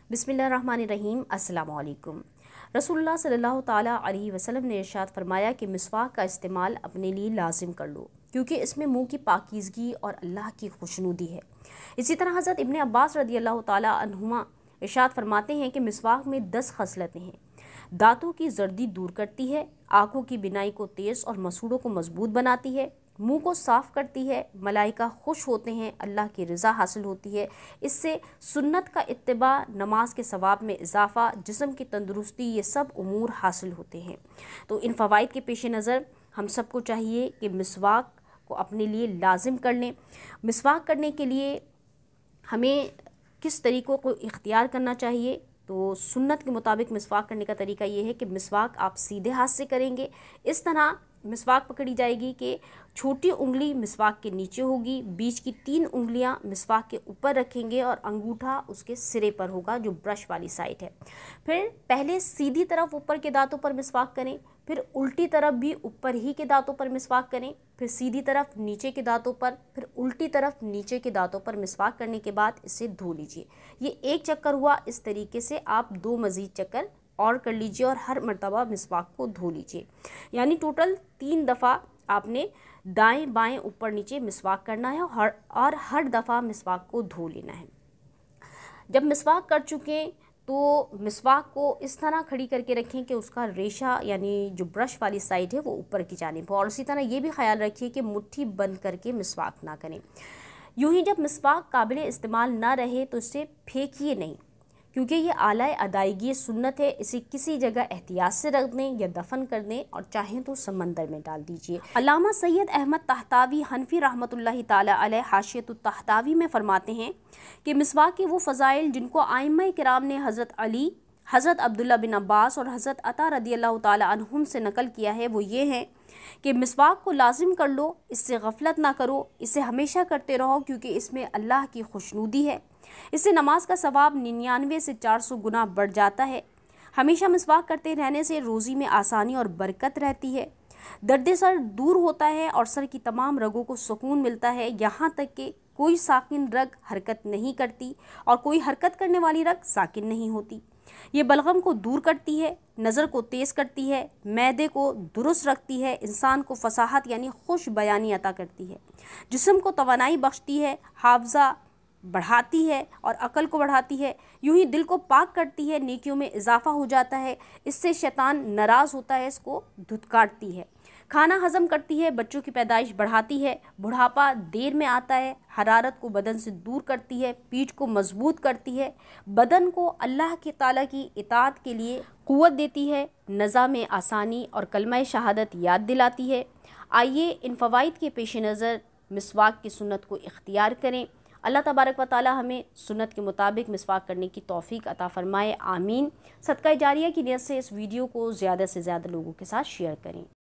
बिस्मिल्लाहिर्रहमानिर्रहीम। अस्सलाम वालेकुम। रसूलुल्लाह सल्लल्लाहु ताला अलैहि वसल्लम ने इरशाद फरमाया कि मिसवाक का इस्तेमाल अपने लिए लाजिम कर लो, क्योंकि इसमें मुंह की पाकीज़गी और अल्लाह की खुशनुदी है। इसी तरह हज़रत इब्ने अब्बास रदियल्लाहु ताला अन्हुमा इरशाद फरमाते हैं कि मिसवाक में 10 खसलतें हैं। दांतों की जर्दी दूर करती है, आँखों की बिनाई को तेज़ और मसूड़ों को मजबूत बनाती है, मुंह को साफ़ करती है, मलाइका खुश होते हैं, अल्लाह की रज़ा हासिल होती है। इससे सुन्नत का इत्तिबा, नमाज के सवाब में इजाफ़ा, जिस्म की तंदुरुस्ती, ये सब उमूर हासिल होते हैं। तो इन फ़वाइद के पेश नज़र हम सबको चाहिए कि मिसवाक को अपने लिए लाजिम कर लें। मिसवाक करने के लिए हमें किस तरीक़ों को इख्तियार करना चाहिए? तो सुन्नत के मुताबिक मिसवाक करने का तरीका ये है कि मिसवाक आप सीधे हाथ से करेंगे। इस तरह मिसवाक पकड़ी जाएगी कि छोटी उंगली मिसवाक के नीचे होगी, बीच की 3 उंगलियां मिसवाक के ऊपर रखेंगे और अंगूठा उसके सिरे पर होगा, जो ब्रश वाली साइड है। फिर पहले सीधी तरफ ऊपर के दांतों पर मिसवाक करें, फिर उल्टी तरफ भी ऊपर ही के दांतों पर मिसवाक करें, फिर सीधी तरफ नीचे के दांतों पर, फिर उल्टी तरफ नीचे के दांतों पर मिसवाक करने के बाद इसे धो लीजिए। ये एक चक्कर हुआ। इस तरीके से आप 2 मज़ीद चक्कर और कर लीजिए और हर मर्तबा मिसवाक को धो लीजिए। यानी टोटल 3 दफ़ा आपने दाएं बाएं ऊपर नीचे मिसवाक करना है और हर दफ़ा मिसवाक को धो लेना है। जब मिसवाक कर चुके तो मिसवाक को इस तरह खड़ी करके रखें कि उसका रेशा यानी जो ब्रश वाली साइड है वो ऊपर की जानिब हो, और इसी तरह ये भी ख्याल रखिए कि मुट्ठी बंद करके मिसवाक ना करें। यूं ही जब मिसवाक काबिल इस्तेमाल ना रहे तो इसे फेंकिए नहीं, क्योंकि ये आला अदायगी सुन्नत है। इसे किसी जगह एहतियात से रख दें या दफन कर दें, और चाहें तो समंदर में डाल दीजिए। अल्लामा सैयद अहमद तहतावी हनफी रहमतुल्लाहि ताला अलैह हाशियतुत तहतावी में फरमाते हैं कि मिसवाक के वो फ़ज़ाइल जिनको आइम्मा किराम ने हज़रत अली, हज़रत अब्दुल्ला बिन अब्बास और हज़रत अता रदियल्लाहु ताला अन्हुम से नकल किया है, वो ये हैं कि मिसवाक को लाजिम कर लो, इससे गफलत ना करो, इसे हमेशा करते रहो, क्योंकि इसमें अल्लाह की खुशनुदी है। इससे नमाज का सवाब 99 से 400 गुना बढ़ जाता है। हमेशा मिसवाक करते रहने से रोज़ी में आसानी और बरकत रहती है, दर्द सर दूर होता है और सर की तमाम रगों को सुकून मिलता है। यहाँ तक कि कोई साकिन रग हरकत नहीं करती और कोई हरकत करने वाली रग साकिन नहीं होती। ये बलगम को दूर करती है, नज़र को तेज़ करती है, मैदे को दुरुस्त रखती है, इंसान को फसाहत यानी खुश बयानी अता करती है, जिस्म को तवानाई बख्शती है, हाफ़ज़ा बढ़ाती है और अकल को बढ़ाती है। यूं ही दिल को पाक करती है, नेकियों में इजाफा हो जाता है, इससे शैतान नाराज़ होता है, इसको धुतकारती है, खाना हज़म करती है, बच्चों की पैदाइश बढ़ाती है, बुढ़ापा देर में आता है, हरारत को बदन से दूर करती है, पीठ को मजबूत करती है, बदन को अल्लाह के ताला की इताअत के लिए क़ुव्वत देती है, नज़ा में आसानी और कलमा शहादत याद दिलाती है। आइए इन फ़वाइद के पेश नज़र मिसवाक की सुन्नत को इख्तियार करें। अल्लाह तबारक व ताला हमें सुन्नत के मुताबिक मिसवाक करने की तौफीक अता फरमाए, आमीन। सदका जारिया की नियत से इस वीडियो को ज़्यादा से ज़्यादा लोगों के साथ शेयर करें।